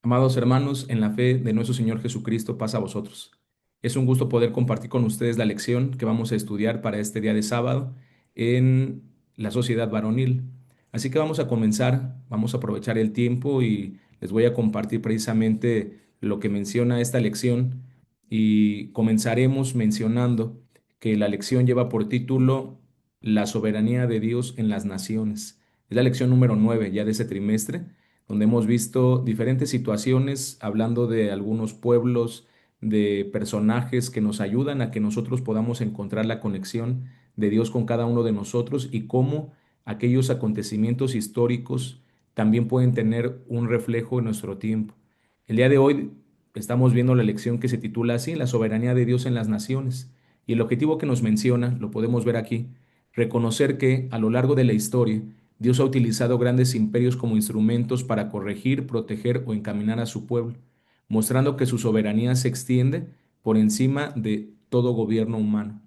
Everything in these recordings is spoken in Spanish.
Amados hermanos, en la fe de nuestro Señor Jesucristo, paz a vosotros. Es un gusto poder compartir con ustedes la lección que vamos a estudiar para este día de sábado en la sociedad varonil. Así que vamos a comenzar, vamos a aprovechar el tiempo y les voy a compartir precisamente lo que menciona esta lección y comenzaremos mencionando que la lección lleva por título La soberanía de Dios en las naciones. Es la lección número 9 ya de ese trimestre donde hemos visto diferentes situaciones hablando de algunos pueblos, de personajes que nos ayudan a que nosotros podamos encontrar la conexión de Dios con cada uno de nosotros y cómo aquellos acontecimientos históricos también pueden tener un reflejo en nuestro tiempo. El día de hoy estamos viendo la lección que se titula así, La soberanía de Dios en las naciones. Y el objetivo que nos menciona, lo podemos ver aquí, reconocer que a lo largo de la historia, Dios ha utilizado grandes imperios como instrumentos para corregir, proteger o encaminar a su pueblo, mostrando que su soberanía se extiende por encima de todo gobierno humano.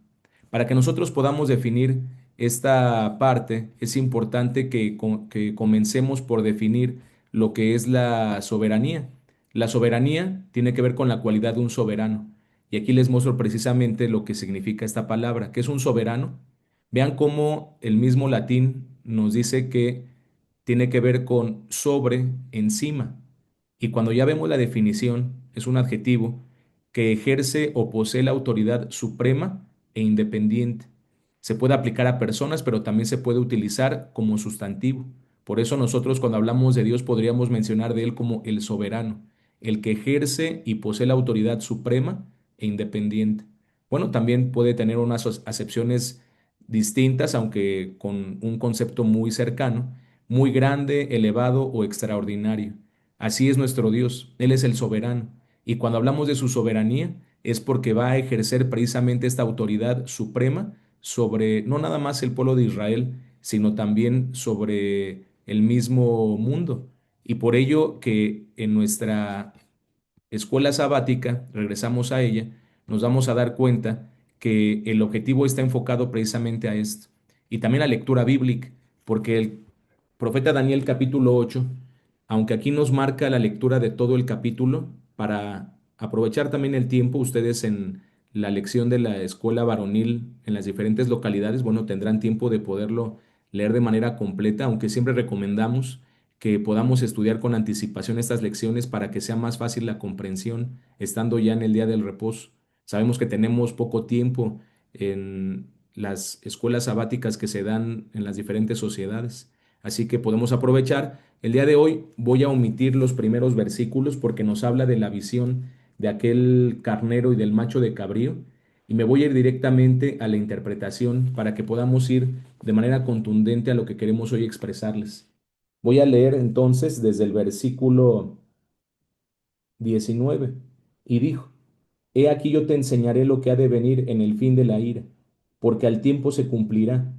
Para que nosotros podamos definir esta parte, es importante que comencemos por definir lo que es la soberanía. La soberanía tiene que ver con la cualidad de un soberano. Y aquí les muestro precisamente lo que significa esta palabra, que es un soberano. Vean cómo el mismo latín nos dice que tiene que ver con sobre, encima. Y cuando ya vemos la definición, es un adjetivo que ejerce o posee la autoridad suprema e independiente. Se puede aplicar a personas, pero también se puede utilizar como sustantivo. Por eso nosotros cuando hablamos de Dios podríamos mencionar de Él como el soberano, el que ejerce y posee la autoridad suprema e independiente. Bueno, también puede tener unas acepciones distintas, aunque con un concepto muy cercano, muy grande, elevado o extraordinario. Así es nuestro Dios, Él es el soberano. Y cuando hablamos de su soberanía, es porque va a ejercer precisamente esta autoridad suprema sobre no nada más el pueblo de Israel, sino también sobre el mismo mundo. Y por ello que en nuestra escuela sabática, regresamos a ella, nos vamos a dar cuenta que el objetivo está enfocado precisamente a esto. Y también la lectura bíblica, porque el profeta Daniel capítulo 8, aunque aquí nos marca la lectura de todo el capítulo, para aprovechar también el tiempo, ustedes en la lección de la escuela varonil en las diferentes localidades, bueno, tendrán tiempo de poderlo leer de manera completa, aunque siempre recomendamos que podamos estudiar con anticipación estas lecciones para que sea más fácil la comprensión estando ya en el día del reposo. Sabemos que tenemos poco tiempo en las escuelas sabáticas que se dan en las diferentes sociedades, así que podemos aprovechar. El día de hoy voy a omitir los primeros versículos porque nos habla de la visión de aquel carnero y del macho de cabrío y me voy a ir directamente a la interpretación para que podamos ir de manera contundente a lo que queremos hoy expresarles. Voy a leer entonces desde el versículo 19. Y dijo, He aquí yo te enseñaré lo que ha de venir en el fin de la ira, porque al tiempo se cumplirá.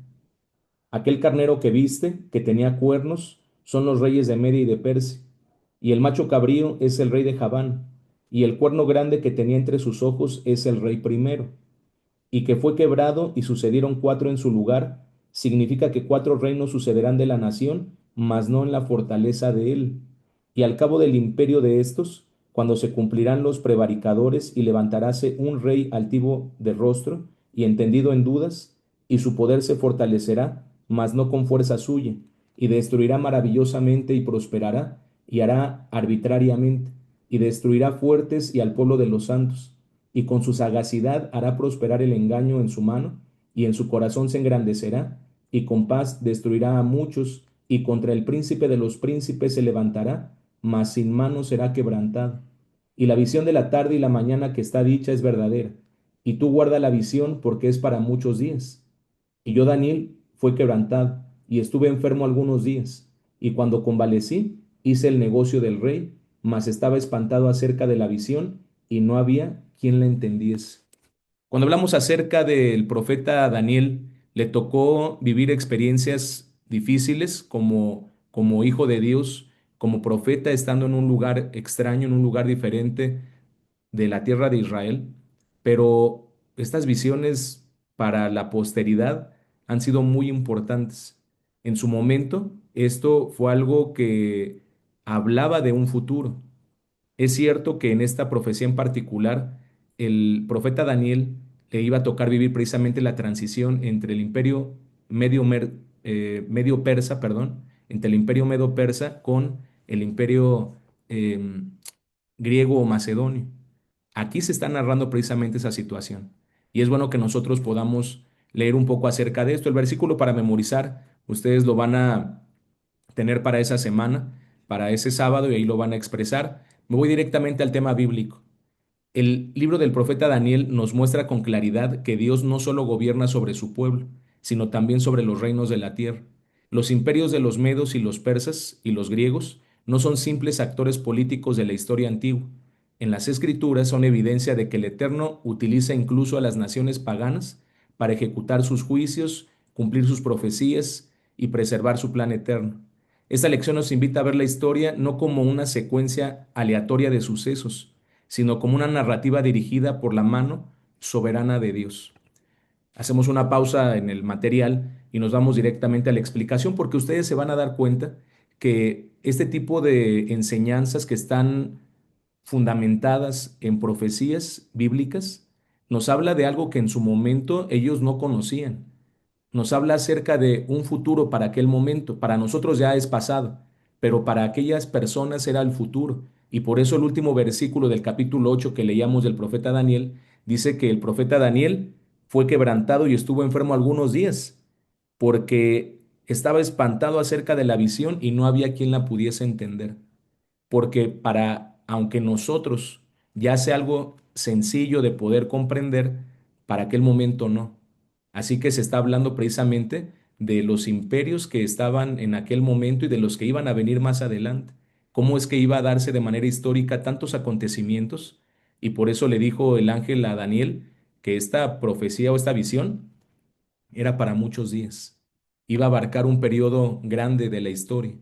Aquel carnero que viste, que tenía cuernos, son los reyes de Media y de Persia, y el macho cabrío es el rey de Javán, y el cuerno grande que tenía entre sus ojos es el rey primero y que fue quebrado y sucedieron cuatro en su lugar, significa que cuatro reinos sucederán de la nación, mas no en la fortaleza de él. Y al cabo del imperio de estos, cuando se cumplirán los prevaricadores y levantaráse un rey altivo de rostro y entendido en dudas, y su poder se fortalecerá, mas no con fuerza suya, y destruirá maravillosamente y prosperará, y hará arbitrariamente, y destruirá fuertes y al pueblo de los santos y con su sagacidad hará prosperar el engaño en su mano, y en su corazón se engrandecerá, y con paz destruirá a muchos, y contra el príncipe de los príncipes se levantará, mas sin mano será quebrantado. Y la visión de la tarde y la mañana que está dicha es verdadera, y tú guarda la visión porque es para muchos días. Y yo, Daniel, fue quebrantado, y estuve enfermo algunos días, y cuando convalecí, hice el negocio del rey, mas estaba espantado acerca de la visión, y no había quien la entendiese. Cuando hablamos acerca del profeta Daniel, le tocó vivir experiencias difíciles como hijo de Dios, como profeta, estando en un lugar extraño, en un lugar diferente de la tierra de Israel, pero estas visiones para la posteridad han sido muy importantes. En su momento, esto fue algo que hablaba de un futuro. Es cierto que en esta profecía en particular, el profeta Daniel le iba a tocar vivir precisamente la transición entre el imperio medio persa, perdón, entre el imperio medo persa con el imperio griego o macedonio. Aquí se está narrando precisamente esa situación. Y es bueno que nosotros podamos leer un poco acerca de esto. El versículo para memorizar, ustedes lo van a tener para esa semana, para ese sábado, y ahí lo van a expresar. Me voy directamente al tema bíblico. El libro del profeta Daniel nos muestra con claridad que Dios no solo gobierna sobre su pueblo, sino también sobre los reinos de la tierra. Los imperios de los medos y los persas y los griegos no son simples actores políticos de la historia antigua. En las escrituras son evidencia de que el Eterno utiliza incluso a las naciones paganas para ejecutar sus juicios, cumplir sus profecías y preservar su plan eterno. Esta lección nos invita a ver la historia no como una secuencia aleatoria de sucesos, sino como una narrativa dirigida por la mano soberana de Dios. Hacemos una pausa en el material y nos vamos directamente a la explicación porque ustedes se van a dar cuenta que este tipo de enseñanzas que están fundamentadas en profecías bíblicas nos habla de algo que en su momento ellos no conocían. Nos habla acerca de un futuro para aquel momento. Para nosotros ya es pasado, pero para aquellas personas era el futuro. Y por eso el último versículo del capítulo 8 que leíamos del profeta Daniel dice que el profeta Daniel fue quebrantado y estuvo enfermo algunos días, porque estaba espantado acerca de la visión y no había quien la pudiese entender. Porque aunque nosotros ya sea algo sencillo de poder comprender, para aquel momento no. Así que se está hablando precisamente de los imperios que estaban en aquel momento y de los que iban a venir más adelante. Cómo es que iba a darse de manera histórica tantos acontecimientos. Y por eso le dijo el ángel a Daniel que esta profecía o esta visión era para muchos días. Iba a abarcar un periodo grande de la historia.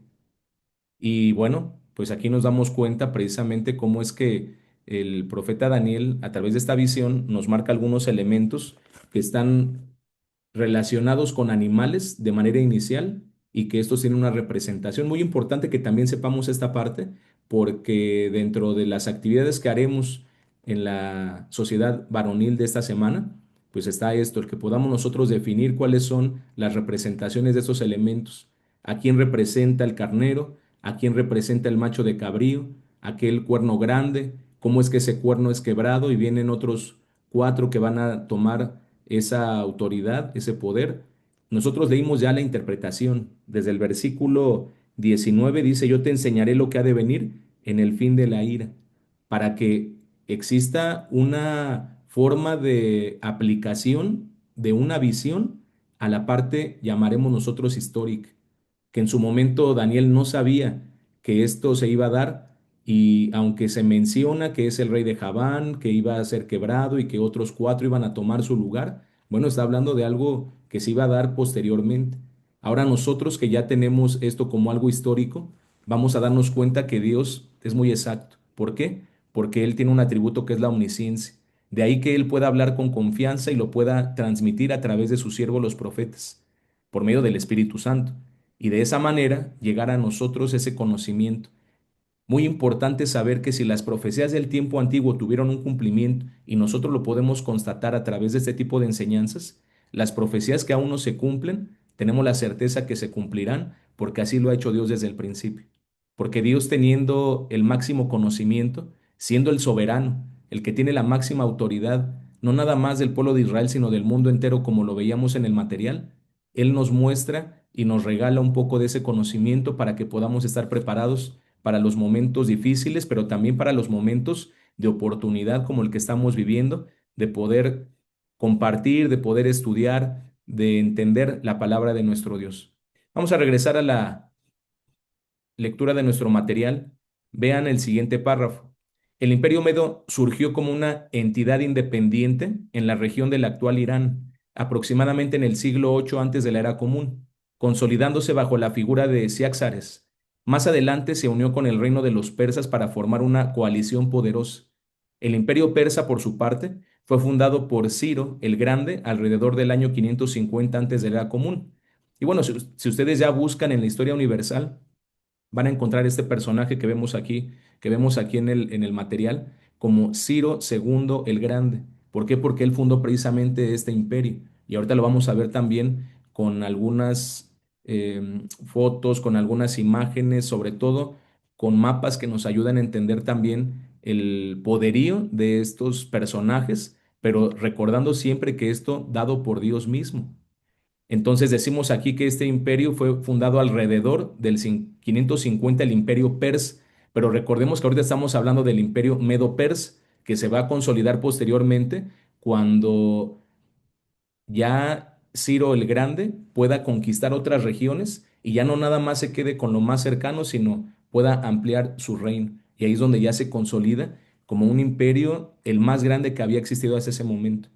Y bueno, pues aquí nos damos cuenta precisamente cómo es que el profeta Daniel, a través de esta visión, nos marca algunos elementos que están relacionados con animales de manera inicial y que estos tienen una representación muy importante que también sepamos esta parte, porque dentro de las actividades que haremos en la sociedad varonil de esta semana, pues está esto, el que podamos nosotros definir cuáles son las representaciones de estos elementos, a quién representa el carnero, a quién representa el macho de cabrío, aquel cuerno grande, cómo es que ese cuerno es quebrado y vienen otros cuatro que van a tomar esa autoridad, ese poder. Nosotros leímos ya la interpretación. Desde el versículo 19 dice, yo te enseñaré lo que ha de venir en el fin de la ira, para que exista una forma de aplicación de una visión a la parte, llamaremos nosotros histórica, que en su momento Daniel no sabía que esto se iba a dar, y aunque se menciona que es el rey de Javán, que iba a ser quebrado y que otros cuatro iban a tomar su lugar, bueno, está hablando de algo que se iba a dar posteriormente. Ahora nosotros que ya tenemos esto como algo histórico, vamos a darnos cuenta que Dios es muy exacto. ¿Por qué? Porque Él tiene un atributo que es la omnisciencia. De ahí que Él pueda hablar con confianza y lo pueda transmitir a través de sus siervos los profetas, por medio del Espíritu Santo, y de esa manera llegar a nosotros ese conocimiento. Muy importante saber que si las profecías del tiempo antiguo tuvieron un cumplimiento y nosotros lo podemos constatar a través de este tipo de enseñanzas, las profecías que aún no se cumplen, tenemos la certeza que se cumplirán porque así lo ha hecho Dios desde el principio. Porque Dios, teniendo el máximo conocimiento, siendo el soberano, el que tiene la máxima autoridad, no nada más del pueblo de Israel, sino del mundo entero como lo veíamos en el material, Él nos muestra y nos regala un poco de ese conocimiento para que podamos estar preparados para los momentos difíciles, pero también para los momentos de oportunidad como el que estamos viviendo, de poder compartir, de poder estudiar, de entender la palabra de nuestro Dios. Vamos a regresar a la lectura de nuestro material. Vean el siguiente párrafo. El Imperio Medo surgió como una entidad independiente en la región del actual Irán, aproximadamente en el siglo VIII antes de la era común, consolidándose bajo la figura de Ciáxares. Más adelante se unió con el reino de los persas para formar una coalición poderosa. El Imperio Persa, por su parte, fue fundado por Ciro el Grande alrededor del año 550 antes de la era común. Y bueno, si ustedes ya buscan en la historia universal, van a encontrar este personaje que vemos aquí que vemos aquí en el material como Ciro II el Grande. ¿Por qué? Porque él fundó precisamente este imperio. Y ahorita lo vamos a ver también con algunas fotos, con algunas imágenes, sobre todo con mapas que nos ayudan a entender también el poderío de estos personajes, pero recordando siempre que esto dado por Dios mismo. Entonces decimos aquí que este imperio fue fundado alrededor del 550, el imperio Pers, pero recordemos que ahorita estamos hablando del imperio Medo-Pers, que se va a consolidar posteriormente cuando ya Ciro el Grande pueda conquistar otras regiones y ya no nada más se quede con lo más cercano, sino pueda ampliar su reino. Y ahí es donde ya se consolida como un imperio el más grande que había existido hasta ese momento.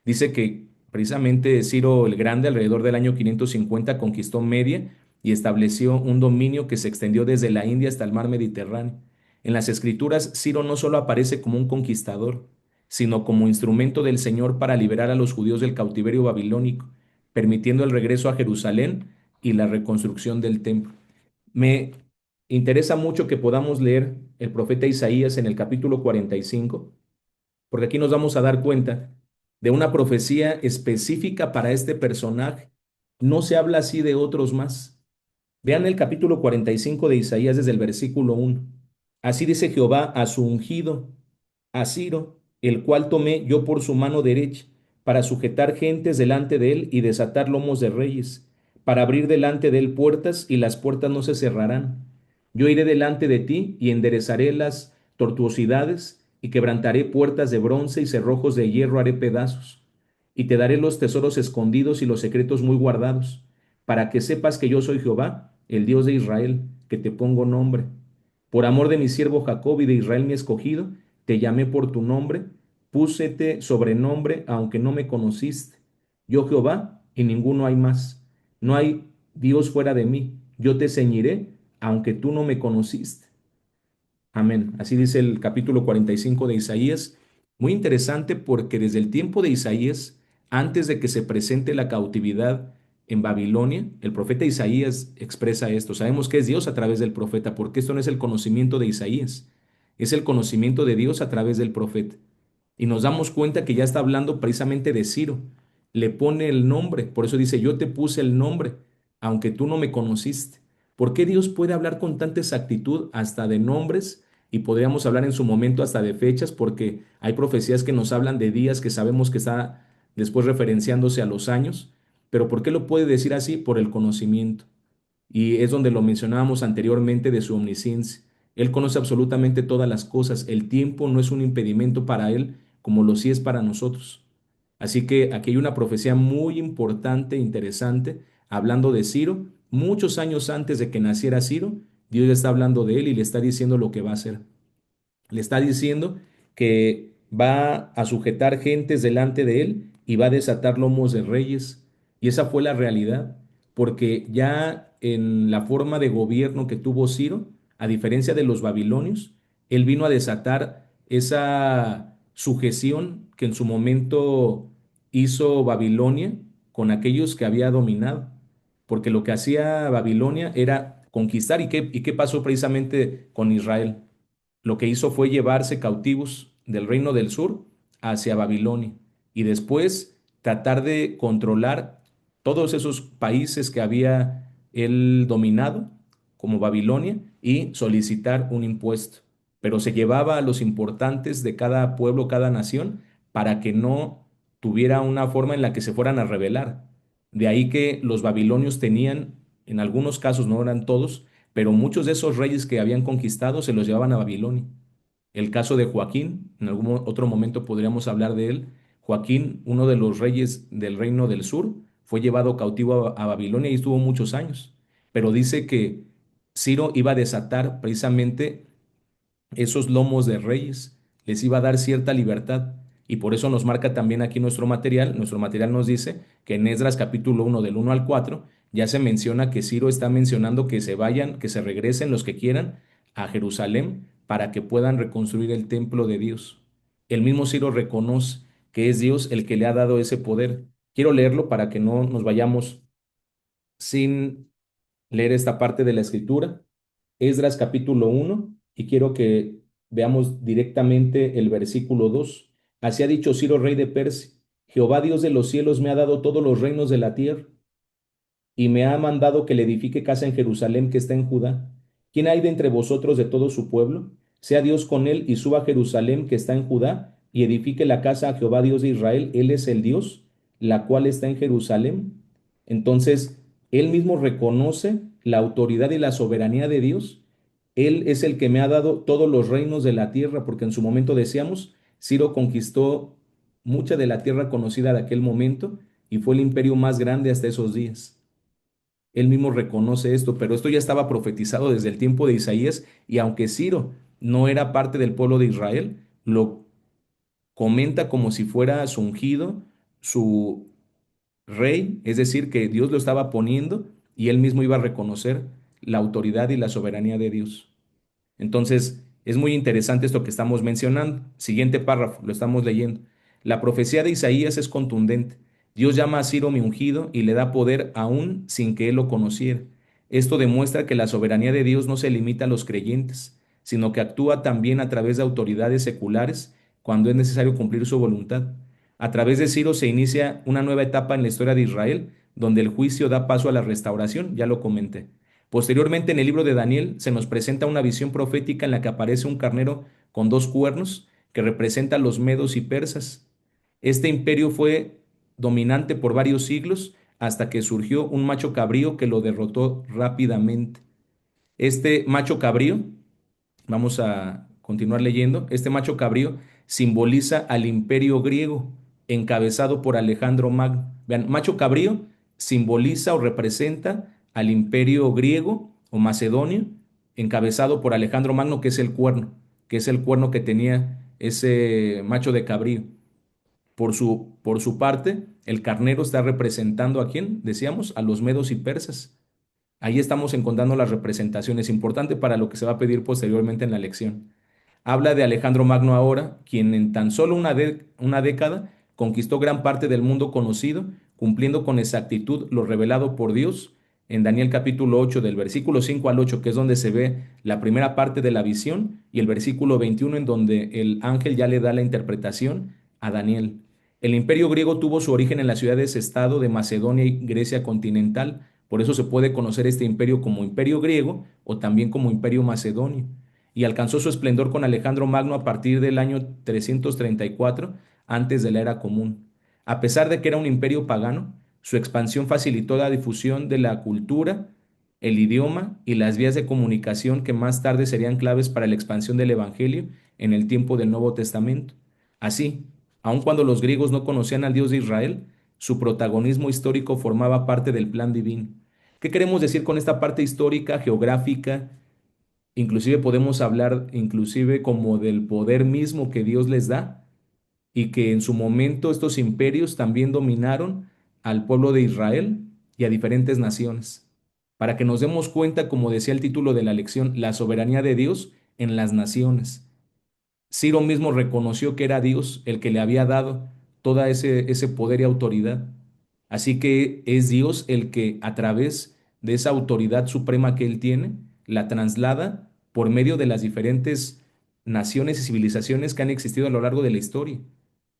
Dice que precisamente Ciro el Grande alrededor del año 550 conquistó Media y estableció un dominio que se extendió desde la India hasta el mar Mediterráneo. En las escrituras, Ciro no solo aparece como un conquistador, sino como instrumento del Señor para liberar a los judíos del cautiverio babilónico, permitiendo el regreso a Jerusalén y la reconstrucción del templo. Me interesa mucho que podamos leer el profeta Isaías en el capítulo 45, porque aquí nos vamos a dar cuenta de una profecía específica para este personaje. No se habla así de otros más. Vean el capítulo 45 de Isaías desde el versículo 1. Así dice Jehová a su ungido, a Ciro, el cual tomé yo por su mano derecha, para sujetar gentes delante de él y desatar lomos de reyes, para abrir delante de él puertas y las puertas no se cerrarán. Yo iré delante de ti y enderezaré las tortuosidades y quebrantaré puertas de bronce y cerrojos de hierro haré pedazos. Y te daré los tesoros escondidos y los secretos muy guardados, para que sepas que yo soy Jehová, el Dios de Israel, que te pongo nombre. Por amor de mi siervo Jacob y de Israel mi escogido, te llamé por tu nombre, púsete sobrenombre, aunque no me conociste. Yo Jehová y ninguno hay más. No hay Dios fuera de mí. Yo te ceñiré, aunque tú no me conociste. Amén. Así dice el capítulo 45 de Isaías. Muy interesante porque desde el tiempo de Isaías, antes de que se presente la cautividad en Babilonia, el profeta Isaías expresa esto. Sabemos que es Dios a través del profeta, porque esto no es el conocimiento de Isaías, es el conocimiento de Dios a través del profeta. Y nos damos cuenta que ya está hablando precisamente de Ciro. Le pone el nombre, por eso dice, yo te puse el nombre, aunque tú no me conociste. ¿Por qué Dios puede hablar con tanta exactitud hasta de nombres? Y podríamos hablar en su momento hasta de fechas, porque hay profecías que nos hablan de días que sabemos que está después referenciándose a los años. Pero ¿por qué lo puede decir así? Por el conocimiento. Y es donde lo mencionábamos anteriormente de su omnisciencia. Él conoce absolutamente todas las cosas. El tiempo no es un impedimento para él, como lo sí es para nosotros. Así que aquí hay una profecía muy importante, interesante, hablando de Ciro. Muchos años antes de que naciera Ciro, Dios ya está hablando de él y le está diciendo lo que va a hacer. Le está diciendo que va a sujetar gentes delante de él y va a desatar lomos de reyes. Y esa fue la realidad, porque ya en la forma de gobierno que tuvo Ciro, a diferencia de los babilonios, él vino a desatar esa sujeción que en su momento hizo Babilonia con aquellos que había dominado. Porque lo que hacía Babilonia era conquistar. Y qué pasó precisamente con Israel? Lo que hizo fue llevarse cautivos del reino del sur hacia Babilonia y después tratar de controlar todos esos países que había él dominado, como Babilonia, y solicitar un impuesto. Pero se llevaba a los importantes de cada pueblo, cada nación, para que no tuviera una forma en la que se fueran a rebelar. De ahí que los babilonios tenían, en algunos casos, no eran todos, pero muchos de esos reyes que habían conquistado se los llevaban a Babilonia. El caso de Joaquín, en algún otro momento podríamos hablar de él. Joaquín, uno de los reyes del reino del sur, fue llevado cautivo a Babilonia y estuvo muchos años. Pero dice que Ciro iba a desatar precisamente esos lomos de reyes, les iba a dar cierta libertad. Y por eso nos marca también aquí nuestro material. Nuestro material nos dice que en Esdras capítulo 1 del 1 al 4 ya se menciona que Ciro está mencionando que se vayan, que se regresen los que quieran a Jerusalén para que puedan reconstruir el templo de Dios. El mismo Ciro reconoce que es Dios el que le ha dado ese poder. Quiero leerlo para que no nos vayamos sin leer esta parte de la escritura. Esdras capítulo 1 y quiero que veamos directamente el versículo 2. Así ha dicho Ciro, rey de Persia: Jehová Dios de los cielos me ha dado todos los reinos de la tierra y me ha mandado que le edifique casa en Jerusalén que está en Judá. ¿Quién hay de entre vosotros de todo su pueblo? Sea Dios con él y suba a Jerusalén que está en Judá y edifique la casa a Jehová Dios de Israel. Él es el Dios, la cual está en Jerusalén. Entonces, él mismo reconoce la autoridad y la soberanía de Dios. Él es el que me ha dado todos los reinos de la tierra, porque en su momento decíamos, Ciro conquistó mucha de la tierra conocida de aquel momento y fue el imperio más grande hasta esos días. Él mismo reconoce esto, pero esto ya estaba profetizado desde el tiempo de Isaías, y aunque Ciro no era parte del pueblo de Israel, lo comenta como si fuera su ungido, su rey, es decir, que Dios lo estaba poniendo y él mismo iba a reconocer la autoridad y la soberanía de Dios. Entonces, es muy interesante esto que estamos mencionando. Siguiente párrafo, lo estamos leyendo. La profecía de Isaías es contundente. Dios llama a Ciro mi ungido y le da poder aún sin que él lo conociera. Esto demuestra que la soberanía de Dios no se limita a los creyentes, sino que actúa también a través de autoridades seculares cuando es necesario cumplir su voluntad. A través de Ciro se inicia una nueva etapa en la historia de Israel, donde el juicio da paso a la restauración, ya lo comenté. Posteriormente, en el libro de Daniel se nos presenta una visión profética en la que aparece un carnero con dos cuernos que representa a los medos y persas. Este imperio fue dominante por varios siglos hasta que surgió un macho cabrío que lo derrotó rápidamente. Este macho cabrío, vamos a continuar leyendo, este macho cabrío simboliza al imperio griego encabezado por Alejandro Magno. Vean, macho cabrío simboliza o representa al imperio griego o macedonio encabezado por Alejandro Magno, que es el cuerno que tenía ese macho de cabrío. Por su parte, el carnero está representando ¿a quién? Decíamos, a los medos y persas. Ahí estamos encontrando las representaciones, importante para lo que se va a pedir posteriormente en la lección. Habla de Alejandro Magno ahora, quien en tan solo una década conquistó gran parte del mundo conocido, cumpliendo con exactitud lo revelado por Dios en Daniel capítulo 8, del versículo 5 al 8, que es donde se ve la primera parte de la visión, y el versículo 21, en donde el ángel ya le da la interpretación a Daniel. El imperio griego tuvo su origen en las ciudades-estado de Macedonia y Grecia continental. Por eso se puede conocer este imperio como imperio griego o también como imperio macedonio, y alcanzó su esplendor con Alejandro Magno a partir del año 334 antes de la era común. A pesar de que era un imperio pagano, su expansión facilitó la difusión de la cultura, el idioma y las vías de comunicación que más tarde serían claves para la expansión del Evangelio en el tiempo del Nuevo Testamento. Así, aun cuando los griegos no conocían al Dios de Israel, su protagonismo histórico formaba parte del plan divino. ¿Qué queremos decir con esta parte histórica, geográfica? Inclusive podemos hablar inclusive como del poder mismo que Dios les da, y que en su momento estos imperios también dominaron al pueblo de Israel y a diferentes naciones. Para que nos demos cuenta, como decía el título de la lección, la soberanía de Dios en las naciones. Ciro mismo reconoció que era Dios el que le había dado todo ese poder y autoridad. Así que es Dios el que, a través de esa autoridad suprema que él tiene, la traslada por medio de las diferentes naciones y civilizaciones que han existido a lo largo de la historia.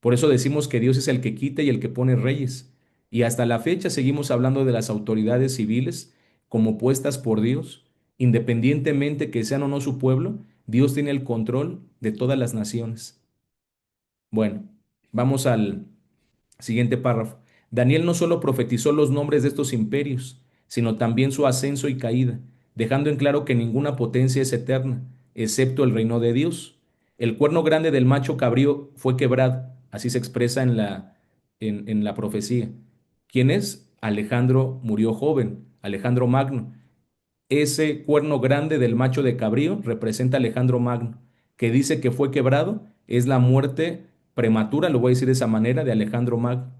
Por eso decimos que Dios es el que quita y el que pone reyes. Y hasta la fecha seguimos hablando de las autoridades civiles como puestas por Dios, independientemente que sean o no su pueblo. Dios tiene el control de todas las naciones. Bueno, vamos al siguiente párrafo. Daniel no solo profetizó los nombres de estos imperios, sino también su ascenso y caída, dejando en claro que ninguna potencia es eterna, excepto el reino de Dios. El cuerno grande del macho cabrío fue quebrado, así se expresa en la profecía. ¿Quién es? Alejandro murió joven, Alejandro Magno. Ese cuerno grande del macho de cabrío representa a Alejandro Magno, que dice que fue quebrado, es la muerte prematura, lo voy a decir de esa manera, de Alejandro Magno.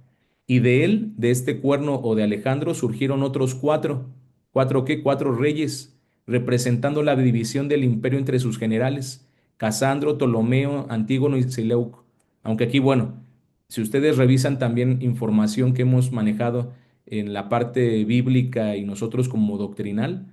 Y de él, de este cuerno o de Alejandro, surgieron otros cuatro. ¿Cuatro qué? Cuatro reyes, representando la división del imperio entre sus generales, Casandro, Ptolomeo, Antígono y Seleuco. Aunque aquí, bueno, si ustedes revisan también información que hemos manejado en la parte bíblica y nosotros como doctrinal,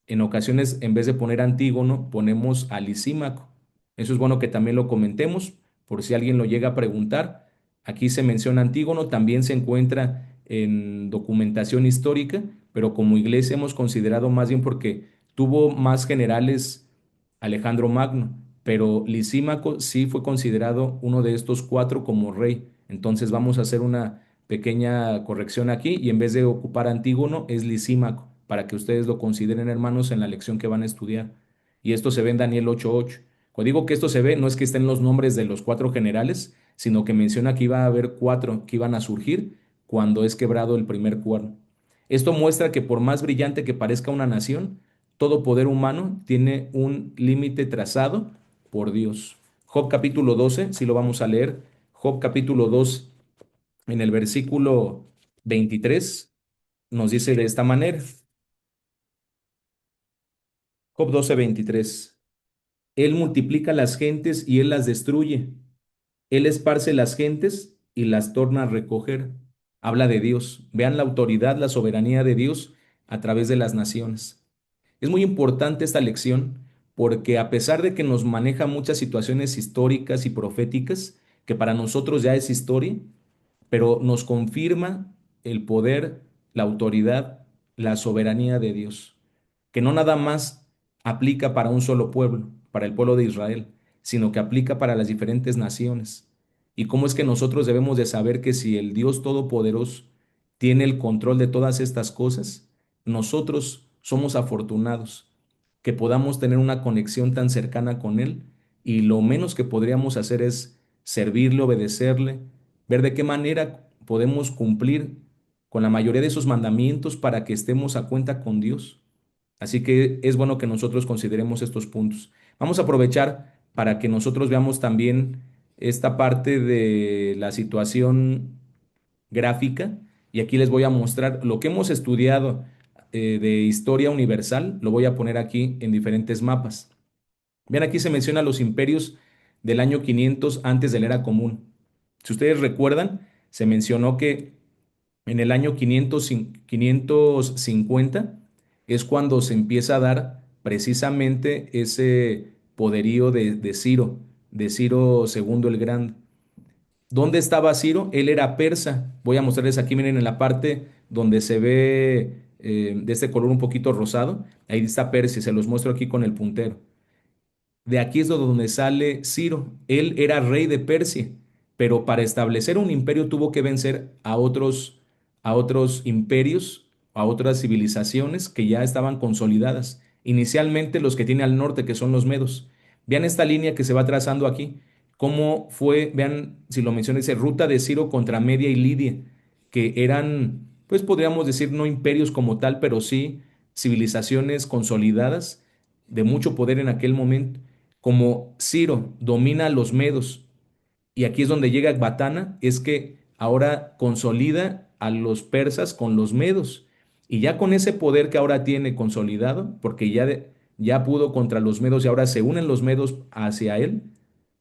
en ocasiones, en vez de poner Antígono, ponemos a Lisímaco. Eso es bueno que también lo comentemos, por si alguien lo llega a preguntar. Aquí se menciona Antígono, también se encuentra en documentación histórica, pero como iglesia hemos considerado más bien porque tuvo más generales Alejandro Magno, pero Lisímaco sí fue considerado uno de estos cuatro como rey. Entonces vamos a hacer una pequeña corrección aquí y en vez de ocupar Antígono es Lisímaco, para que ustedes lo consideren hermanos en la lección que van a estudiar. Y esto se ve en Daniel 8:8. Cuando digo que esto se ve, no es que estén los nombres de los cuatro generales, sino que menciona que iba a haber cuatro que iban a surgir cuando es quebrado el primer cuerno. Esto muestra que por más brillante que parezca una nación, todo poder humano tiene un límite trazado por Dios. Job capítulo 12, si lo vamos a leer, Job capítulo 2 en el versículo 23 nos dice de esta manera, Job 12:23, Él multiplica las gentes y Él las destruye. Él esparce las gentes y las torna a recoger. Habla de Dios. Vean la autoridad, la soberanía de Dios a través de las naciones. Es muy importante esta lección porque a pesar de que nos maneja muchas situaciones históricas y proféticas, que para nosotros ya es historia, pero nos confirma el poder, la autoridad, la soberanía de Dios, que no nada más aplica para un solo pueblo, para el pueblo de Israel, sino que aplica para las diferentes naciones. Y cómo es que nosotros debemos de saber que si el Dios Todopoderoso tiene el control de todas estas cosas, nosotros somos afortunados que podamos tener una conexión tan cercana con Él y lo menos que podríamos hacer es servirle, obedecerle, ver de qué manera podemos cumplir con la mayoría de esos mandamientos para que estemos a cuenta con Dios. Así que es bueno que nosotros consideremos estos puntos. Vamos a aprovechar para que nosotros veamos también esta parte de la situación gráfica y aquí les voy a mostrar lo que hemos estudiado de historia universal, lo voy a poner aquí en diferentes mapas. Vean, aquí se menciona los imperios del año 500 antes de la era común. Si ustedes recuerdan, se mencionó que en el año 550 es cuando se empieza a dar precisamente ese poderío de Ciro segundo el Grande. ¿Dónde estaba Ciro? Él era persa. Voy a mostrarles aquí, miren, en la parte donde se ve de este color un poquito rosado. Ahí está Persia, se los muestro aquí con el puntero. De aquí es de donde sale Ciro. Él era rey de Persia, pero para establecer un imperio tuvo que vencer a otros imperios, a otras civilizaciones que ya estaban consolidadas. Inicialmente los que tiene al norte, que son los medos. Vean esta línea que se va trazando aquí. Cómo fue, vean, si lo mencioné, dice ruta de Ciro contra Media y Lidia, que eran, pues podríamos decir, no imperios como tal, pero sí civilizaciones consolidadas de mucho poder en aquel momento. Como Ciro domina a los medos, y aquí es donde llega Ecbatana, es que ahora consolida a los persas con los medos. Y ya con ese poder que ahora tiene consolidado, porque ya pudo contra los medos y ahora se unen los medos hacia él,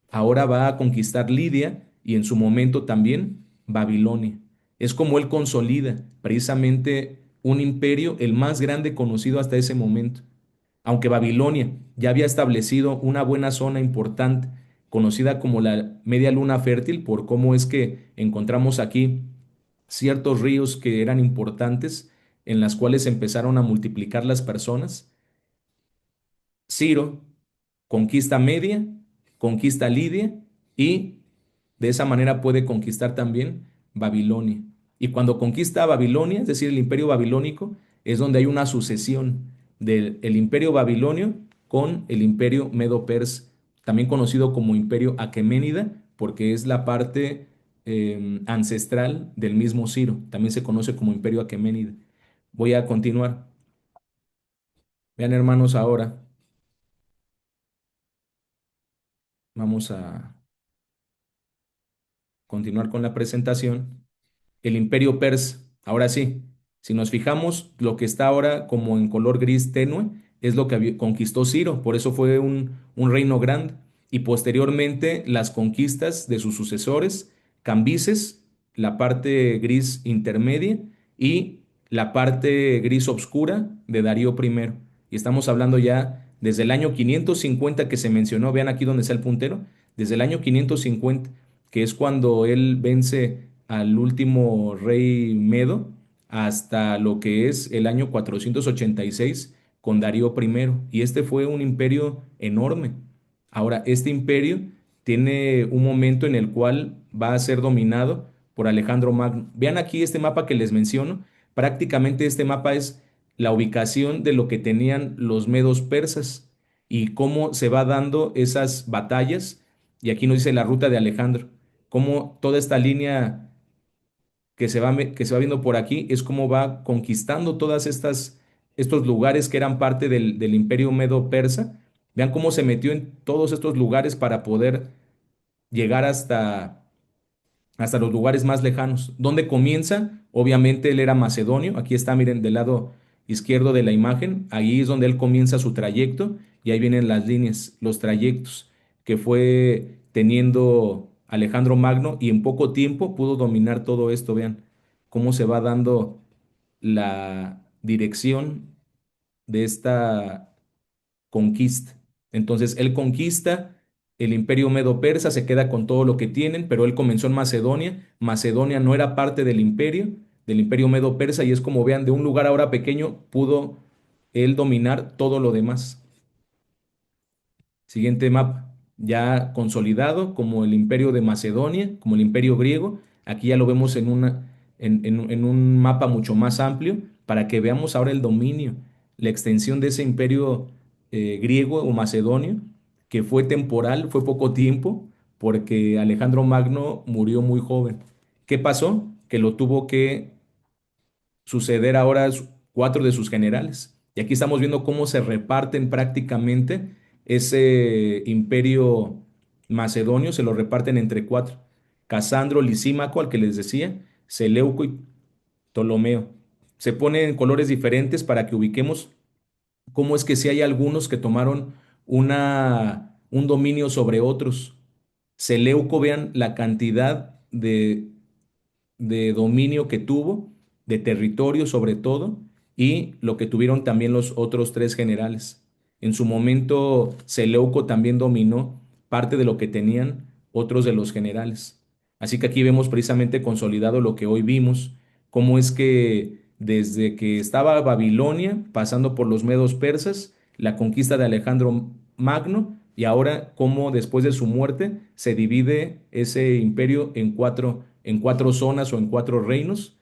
ahora va a conquistar Lidia y en su momento también Babilonia. Es como él consolida precisamente un imperio, el más grande conocido hasta ese momento. Aunque Babilonia ya había establecido una buena zona importante, conocida como la Media Luna Fértil, por cómo es que encontramos aquí ciertos ríos que eran importantes, en las cuales empezaron a multiplicar las personas, Ciro conquista Media, conquista Lidia y de esa manera puede conquistar también Babilonia. Y cuando conquista Babilonia, es decir, el imperio babilónico, es donde hay una sucesión del el imperio babilonio con el imperio medo-persa, también conocido como imperio aqueménida, porque es la parte ancestral del mismo Ciro. También se conoce como imperio aqueménida. Voy a continuar. Vean, hermanos, ahora vamos a continuar con la presentación. El imperio persa. Ahora sí, si nos fijamos, lo que está ahora como en color gris tenue es lo que conquistó Ciro, por eso fue un reino grande. Y posteriormente las conquistas de sus sucesores, Cambises, la parte gris intermedia y la parte gris oscura de Darío I. Y estamos hablando ya desde el año 550 que se mencionó, vean aquí donde está el puntero, desde el año 550, que es cuando él vence al último rey Medo, hasta lo que es el año 486 con Darío primero. Y este fue un imperio enorme. Ahora, este imperio tiene un momento en el cual va a ser dominado por Alejandro Magno. Vean aquí este mapa que les menciono. Prácticamente este mapa es la ubicación de lo que tenían los medos persas y cómo se va dando esas batallas. Y aquí nos dice la ruta de Alejandro, cómo toda esta línea que se va viendo por aquí es cómo va conquistando todas estos lugares que eran parte del imperio medo-persa. Vean cómo se metió en todos estos lugares para poder llegar hasta los lugares más lejanos. ¿Dónde comienza? Obviamente él era macedonio. Aquí está, miren, del lado izquierdo de la imagen. Ahí es donde él comienza su trayecto y ahí vienen las líneas, los trayectos que fue teniendo Alejandro Magno y en poco tiempo pudo dominar todo esto. Vean cómo se va dando la dirección de esta conquista. Entonces él conquista el imperio medo-persa, se queda con todo lo que tienen, pero él comenzó en Macedonia. Macedonia no era parte del imperio medo-persa, y es como vean, de un lugar ahora pequeño pudo él dominar todo lo demás. Siguiente mapa, ya consolidado como el imperio de Macedonia, como el imperio griego. Aquí ya lo vemos en un mapa mucho más amplio para que veamos ahora el dominio, la extensión de ese imperio griego o macedonio, que fue temporal, fue poco tiempo, porque Alejandro Magno murió muy joven. ¿Qué pasó? Que lo tuvo que suceder ahora cuatro de sus generales. Y aquí estamos viendo cómo se reparten prácticamente ese imperio macedonio, se lo reparten entre cuatro. Casandro, Lisímaco, al que les decía, Seleuco y Ptolomeo. Se ponen en colores diferentes para que ubiquemos cómo es que si hay algunos que tomaron un dominio sobre otros. Seleuco, vean la cantidad de dominio que tuvo, de territorio sobre todo, y lo que tuvieron también los otros tres generales. En su momento, Seleuco también dominó parte de lo que tenían otros de los generales. Así que aquí vemos precisamente consolidado lo que hoy vimos, cómo es que desde que estaba Babilonia, pasando por los medos persas, la conquista de Alejandro Magno, y ahora cómo después de su muerte se divide ese imperio en cuatro zonas o en cuatro reinos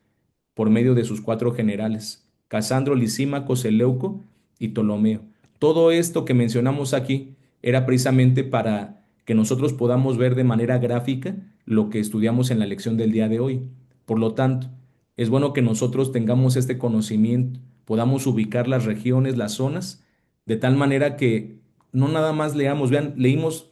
por medio de sus cuatro generales, Casandro, Lisímaco, Seleuco y Ptolomeo. Todo esto que mencionamos aquí era precisamente para que nosotros podamos ver de manera gráfica lo que estudiamos en la lección del día de hoy. Por lo tanto, es bueno que nosotros tengamos este conocimiento, podamos ubicar las regiones, las zonas, de tal manera que no nada más leamos, vean, leímos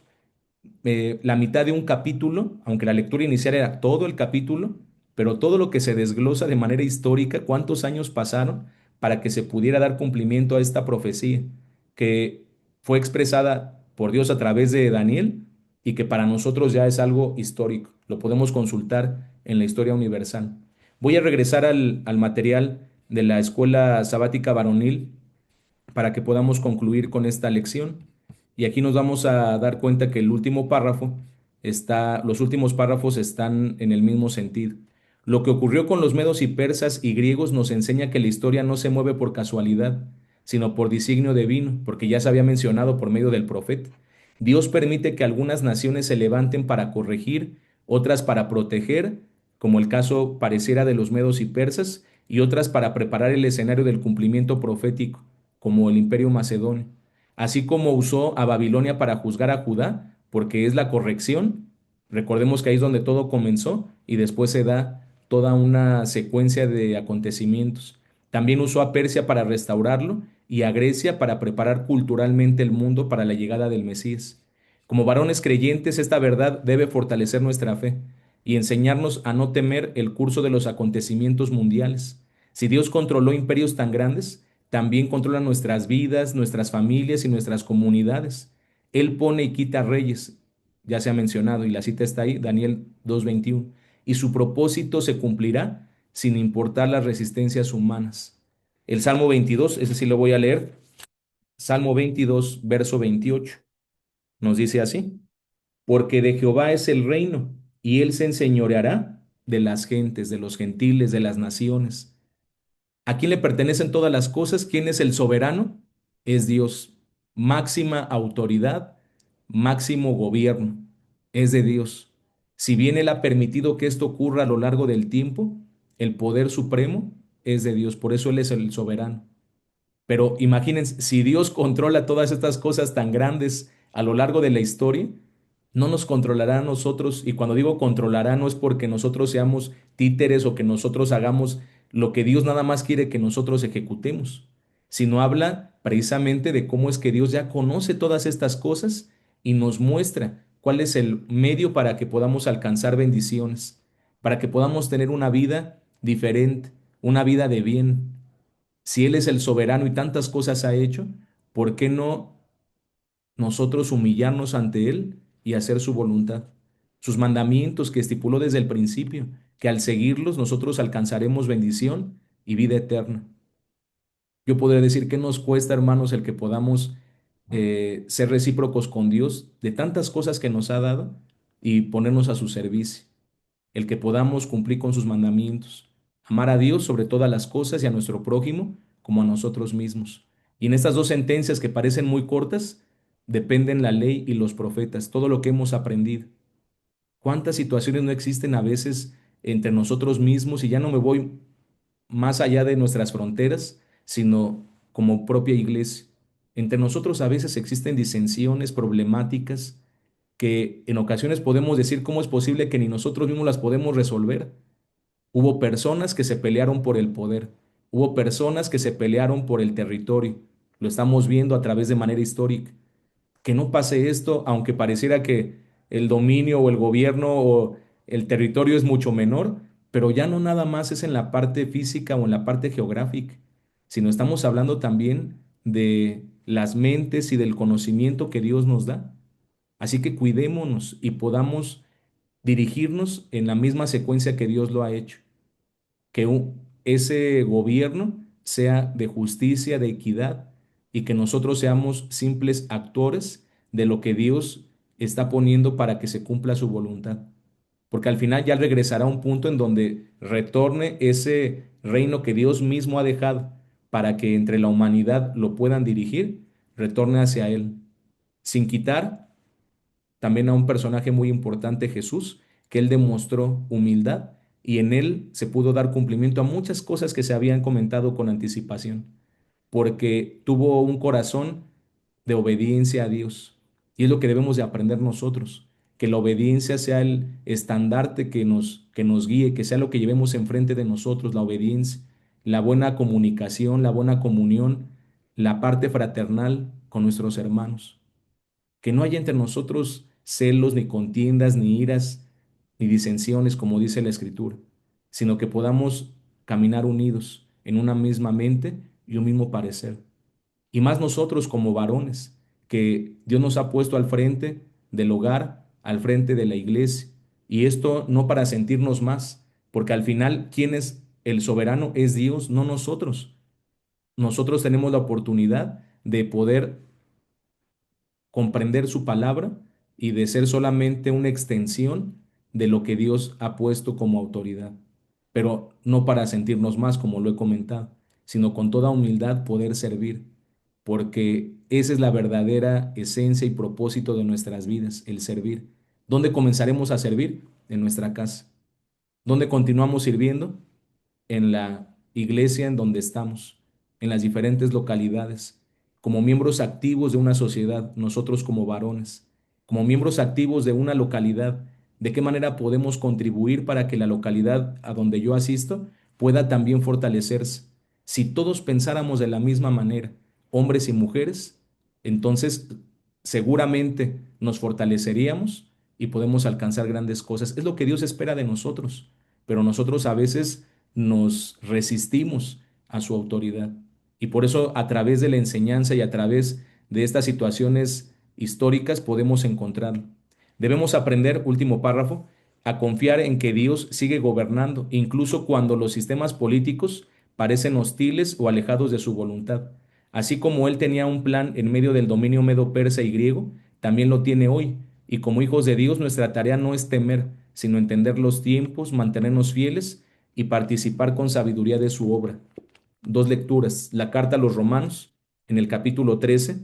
la mitad de un capítulo, aunque la lectura inicial era todo el capítulo, pero todo lo que se desglosa de manera histórica, cuántos años pasaron para que se pudiera dar cumplimiento a esta profecía que fue expresada por Dios a través de Daniel y que para nosotros ya es algo histórico. Lo podemos consultar en la historia universal. Voy a regresar al material de la escuela sabática varonil para que podamos concluir con esta lección. Y aquí nos vamos a dar cuenta que el último párrafo los últimos párrafos están en el mismo sentido. Lo que ocurrió con los medos y persas y griegos nos enseña que la historia no se mueve por casualidad, sino por designio divino, porque ya se había mencionado por medio del profeta. Dios permite que algunas naciones se levanten para corregir, otras para proteger, como el caso pareciera de los medos y persas, y otras para preparar el escenario del cumplimiento profético, como el imperio macedonio. Así como usó a Babilonia para juzgar a Judá, porque es la corrección. Recordemos que ahí es donde todo comenzó y después se da toda una secuencia de acontecimientos. También usó a Persia para restaurarlo y a Grecia para preparar culturalmente el mundo para la llegada del Mesías. Como varones creyentes, esta verdad debe fortalecer nuestra fe y enseñarnos a no temer el curso de los acontecimientos mundiales. Si Dios controló imperios tan grandes, también controla nuestras vidas, nuestras familias y nuestras comunidades. Él pone y quita reyes, ya se ha mencionado, y la cita está ahí, Daniel 2:21, y su propósito se cumplirá sin importar las resistencias humanas. El Salmo 22, ese sí lo voy a leer, Salmo 22, verso 28. Nos dice así: porque de Jehová es el reino, y él se enseñoreará de las gentes, de los gentiles, de las naciones. ¿A quién le pertenecen todas las cosas? ¿Quién es el soberano? Es Dios. Máxima autoridad, máximo gobierno. Es de Dios. Si bien Él ha permitido que esto ocurra a lo largo del tiempo, el poder supremo es de Dios. Por eso Él es el soberano. Pero imagínense, si Dios controla todas estas cosas tan grandes a lo largo de la historia, no nos controlará a nosotros. Y cuando digo controlará, no es porque nosotros seamos títeres o que nosotros hagamos lo que Dios nada más quiere que nosotros ejecutemos, sino habla precisamente de cómo es que Dios ya conoce todas estas cosas y nos muestra cuál es el medio para que podamos alcanzar bendiciones, para que podamos tener una vida diferente, una vida de bien. Si Él es el soberano y tantas cosas ha hecho, ¿por qué no nosotros humillarnos ante Él y hacer su voluntad? Sus mandamientos que estipuló desde el principio, que al seguirlos nosotros alcanzaremos bendición y vida eterna. Yo podría decir que nos cuesta, hermanos, el que podamos ser recíprocos con Dios de tantas cosas que nos ha dado y ponernos a su servicio, el que podamos cumplir con sus mandamientos, amar a Dios sobre todas las cosas y a nuestro prójimo como a nosotros mismos. Y en estas dos sentencias que parecen muy cortas, dependen la ley y los profetas, todo lo que hemos aprendido. ¿Cuántas situaciones no existen a veces entre nosotros mismos? Y ya no me voy más allá de nuestras fronteras, sino como propia iglesia. Entre nosotros a veces existen disensiones, problemáticas, que en ocasiones podemos decir cómo es posible que ni nosotros mismos las podemos resolver. Hubo personas que se pelearon por el poder, hubo personas que se pelearon por el territorio. Lo estamos viendo a través de manera histórica. Que no pase esto, aunque pareciera que el dominio o el gobierno o el territorio es mucho menor, pero ya no nada más es en la parte física o en la parte geográfica, sino estamos hablando también de las mentes y del conocimiento que Dios nos da. Así que cuidémonos y podamos dirigirnos en la misma secuencia que Dios lo ha hecho, que ese gobierno sea de justicia, de equidad, y que nosotros seamos simples actores de lo que Dios está poniendo para que se cumpla su voluntad. Porque al final ya regresará a un punto en donde retorne ese reino que Dios mismo ha dejado para que entre la humanidad lo puedan dirigir, retorne hacia Él, sin quitar también a un personaje muy importante, Jesús, que él demostró humildad y en él se pudo dar cumplimiento a muchas cosas que se habían comentado con anticipación, porque tuvo un corazón de obediencia a Dios. Y es lo que debemos de aprender nosotros, que la obediencia sea el estandarte que nos guíe, que sea lo que llevemos enfrente de nosotros, la obediencia, la buena comunicación, la buena comunión, la parte fraternal con nuestros hermanos. Que no haya entre nosotros celos, ni contiendas, ni iras, ni disensiones, como dice la Escritura, sino que podamos caminar unidos en una misma mente y un mismo parecer. Y más nosotros como varones, que Dios nos ha puesto al frente del hogar, al frente de la iglesia. Y esto no para sentirnos más, porque al final, ¿quién es el soberano? Es Dios, no nosotros. Nosotros tenemos la oportunidad de poder comprender su palabra y de ser solamente una extensión de lo que Dios ha puesto como autoridad, pero no para sentirnos más, como lo he comentado, sino con toda humildad poder servir, porque esa es la verdadera esencia y propósito de nuestras vidas, el servir. ¿Dónde comenzaremos a servir? En nuestra casa. ¿Dónde continuamos sirviendo? En la iglesia en donde estamos, en las diferentes localidades, como miembros activos de una sociedad, nosotros como varones, como miembros activos de una localidad, ¿de qué manera podemos contribuir para que la localidad a donde yo asisto pueda también fortalecerse? Si todos pensáramos de la misma manera, hombres y mujeres, entonces seguramente nos fortaleceríamos y podemos alcanzar grandes cosas. Es lo que Dios espera de nosotros, pero nosotros a veces nos resistimos a su autoridad. Y por eso a través de la enseñanza y a través de estas situaciones históricas podemos encontrarlo. Debemos aprender, último párrafo, a confiar en que Dios sigue gobernando, incluso cuando los sistemas políticos parecen hostiles o alejados de su voluntad. Así como Él tenía un plan en medio del dominio medo-persa y griego, también lo tiene hoy. Y como hijos de Dios, nuestra tarea no es temer, sino entender los tiempos, mantenernos fieles y participar con sabiduría de su obra. Dos lecturas. La carta a los Romanos, en el capítulo 13,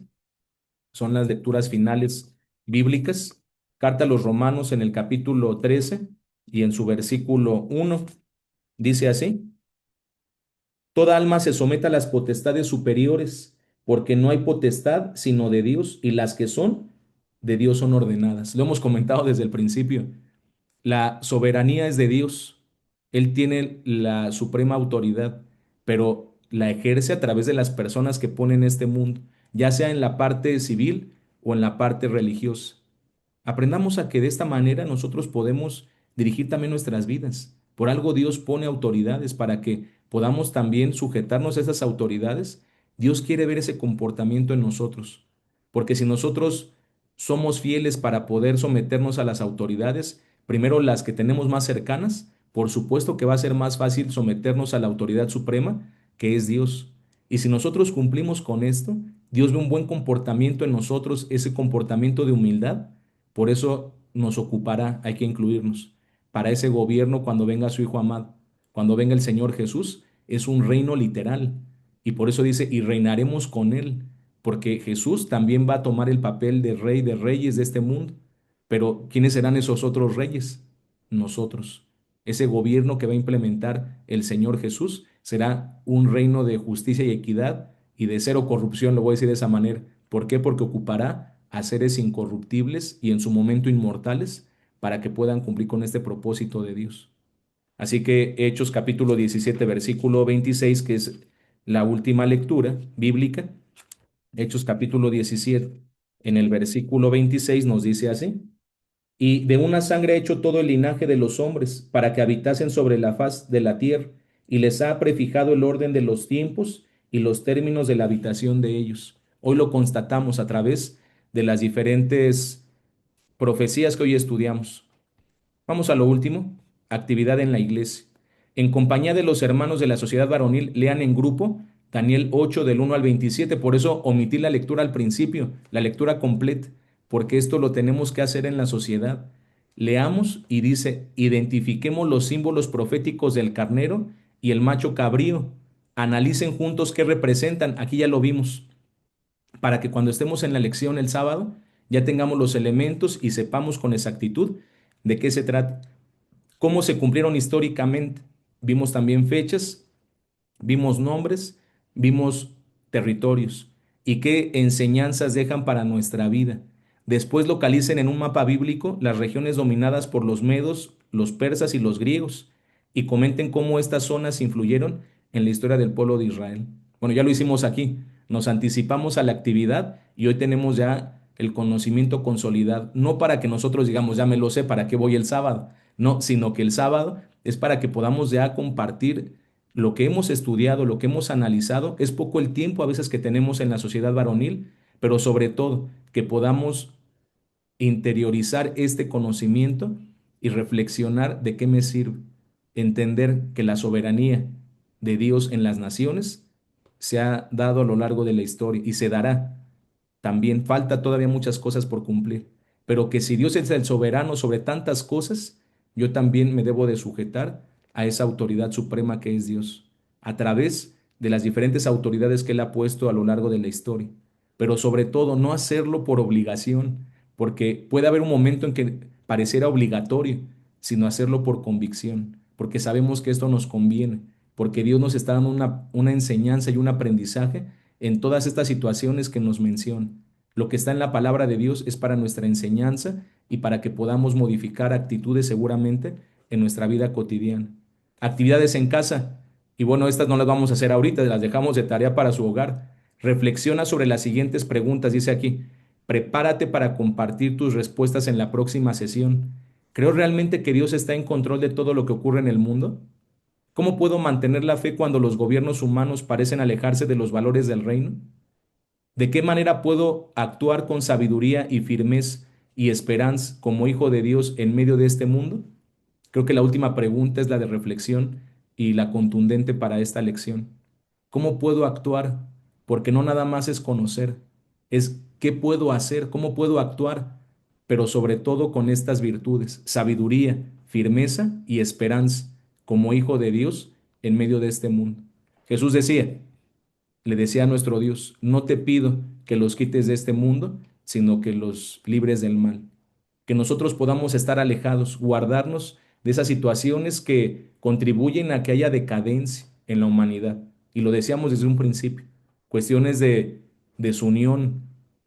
son las lecturas finales bíblicas. Carta a los Romanos en el capítulo 13 y en su versículo 1 dice así: Toda alma se somete a las potestades superiores, porque no hay potestad sino de Dios, y las que son de Dios son ordenadas. Lo hemos comentado desde el principio. La soberanía es de Dios. Él tiene la suprema autoridad, pero la ejerce a través de las personas que pone en este mundo, ya sea en la parte civil o en la parte religiosa. Aprendamos a que de esta manera nosotros podemos dirigir también nuestras vidas. Por algo Dios pone autoridades para que podamos también sujetarnos a esas autoridades. Dios quiere ver ese comportamiento en nosotros, porque si nosotros somos fieles para poder someternos a las autoridades, primero las que tenemos más cercanas, por supuesto que va a ser más fácil someternos a la autoridad suprema, que es Dios. Y si nosotros cumplimos con esto, Dios ve un buen comportamiento en nosotros, ese comportamiento de humildad. Por eso nos ocupará, hay que incluirnos. Para ese gobierno, cuando venga su Hijo amado, cuando venga el Señor Jesús, es un reino literal. Y por eso dice, y reinaremos con Él, porque Jesús también va a tomar el papel de rey de reyes de este mundo. Pero ¿quiénes serán esos otros reyes? Nosotros. Ese gobierno que va a implementar el Señor Jesús será un reino de justicia y equidad y de cero corrupción, lo voy a decir de esa manera. ¿Por qué? Porque ocupará a seres incorruptibles y en su momento inmortales para que puedan cumplir con este propósito de Dios. Así que Hechos capítulo 17 versículo 26, que es la última lectura bíblica, Hechos capítulo 17 en el versículo 26 nos dice así: Y de una sangre ha hecho todo el linaje de los hombres, para que habitasen sobre la faz de la tierra, y les ha prefijado el orden de los tiempos y los términos de la habitación de ellos. Hoy lo constatamos a través de las diferentes profecías que hoy estudiamos. Vamos a lo último, actividad en la iglesia. En compañía de los hermanos de la sociedad varonil, lean en grupo Daniel 8 del 1 al 27. Por eso omití la lectura al principio, la lectura completa, porque esto lo tenemos que hacer en la sociedad. Leamos y dice, identifiquemos los símbolos proféticos del carnero y el macho cabrío. Analicen juntos qué representan. Aquí ya lo vimos, para que cuando estemos en la lección el sábado ya tengamos los elementos y sepamos con exactitud de qué se trata, cómo se cumplieron históricamente. Vimos también fechas, vimos nombres, vimos territorios y qué enseñanzas dejan para nuestra vida. Después localicen en un mapa bíblico las regiones dominadas por los medos, los persas y los griegos y comenten cómo estas zonas influyeron en la historia del pueblo de Israel. Bueno, ya lo hicimos aquí, nos anticipamos a la actividad y hoy tenemos ya el conocimiento consolidado, no para que nosotros digamos, ya me lo sé, ¿para qué voy el sábado? No, sino que el sábado es para que podamos ya compartir lo que hemos estudiado, lo que hemos analizado. Es poco el tiempo a veces que tenemos en la sociedad varonil, pero sobre todo que podamos interiorizar este conocimiento y reflexionar de qué me sirve. Entender que la soberanía de Dios en las naciones se ha dado a lo largo de la historia y se dará. También falta todavía muchas cosas por cumplir, pero que si Dios es el soberano sobre tantas cosas, yo también me debo de sujetar a esa autoridad suprema que es Dios, a través de las diferentes autoridades que Él ha puesto a lo largo de la historia. Pero sobre todo, no hacerlo por obligación, porque puede haber un momento en que pareciera obligatorio, sino hacerlo por convicción, porque sabemos que esto nos conviene, porque Dios nos está dando una enseñanza y un aprendizaje en todas estas situaciones que nos menciona. Lo que está en la palabra de Dios es para nuestra enseñanza y para que podamos modificar actitudes seguramente en nuestra vida cotidiana. Actividades en casa. Y bueno, estas no las vamos a hacer ahorita, las dejamos de tarea para su hogar. Reflexiona sobre las siguientes preguntas, dice aquí. Prepárate para compartir tus respuestas en la próxima sesión. ¿Creo realmente que Dios está en control de todo lo que ocurre en el mundo? ¿Cómo puedo mantener la fe cuando los gobiernos humanos parecen alejarse de los valores del reino? ¿De qué manera puedo actuar con sabiduría y firmeza y esperanza como hijo de Dios en medio de este mundo? Creo que la última pregunta es la de reflexión y la contundente para esta lección. ¿Cómo puedo actuar? porque no nada más es conocer, es qué puedo hacer, cómo puedo actuar, pero sobre todo con estas virtudes, sabiduría, firmeza y esperanza, como hijo de Dios en medio de este mundo. Jesús decía, le decía a nuestro Dios, no te pido que los quites de este mundo, sino que los libres del mal. Que nosotros podamos estar alejados, guardarnos de esas situaciones que contribuyen a que haya decadencia en la humanidad. Y lo decíamos desde un principio, cuestiones de desunión,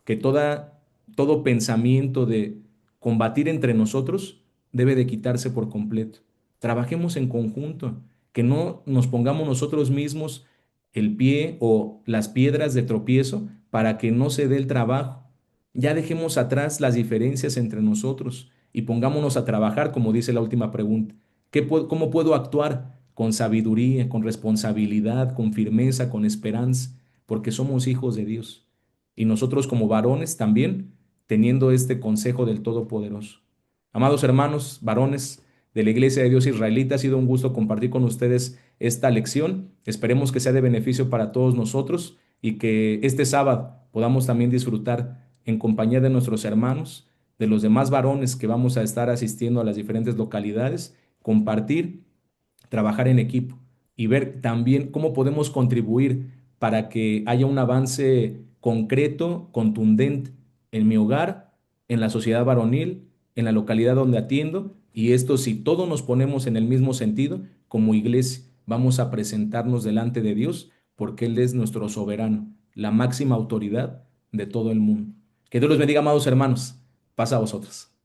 que todo pensamiento de combatir entre nosotros debe de quitarse por completo. Trabajemos en conjunto, que no nos pongamos nosotros mismos el pie o las piedras de tropiezo para que no se dé el trabajo. Ya dejemos atrás las diferencias entre nosotros y pongámonos a trabajar, como dice la última pregunta. ¿Cómo puedo actuar? Con sabiduría, con responsabilidad, con firmeza, con esperanza, porque somos hijos de Dios. Y nosotros como varones también, teniendo este consejo del Todopoderoso. Amados hermanos, varones de la Iglesia de Dios Israelita, ha sido un gusto compartir con ustedes esta lección. Esperemos que sea de beneficio para todos nosotros y que este sábado podamos también disfrutar en compañía de nuestros hermanos, de los demás varones que vamos a estar asistiendo a las diferentes localidades, compartir, trabajar en equipo y ver también cómo podemos contribuir para que haya un avance concreto, contundente en mi hogar, en la sociedad varonil, en la localidad donde atiendo. Y esto, si todos nos ponemos en el mismo sentido, como iglesia, vamos a presentarnos delante de Dios porque Él es nuestro soberano, la máxima autoridad de todo el mundo. Que Dios los bendiga, amados hermanos. Pasa a vosotros.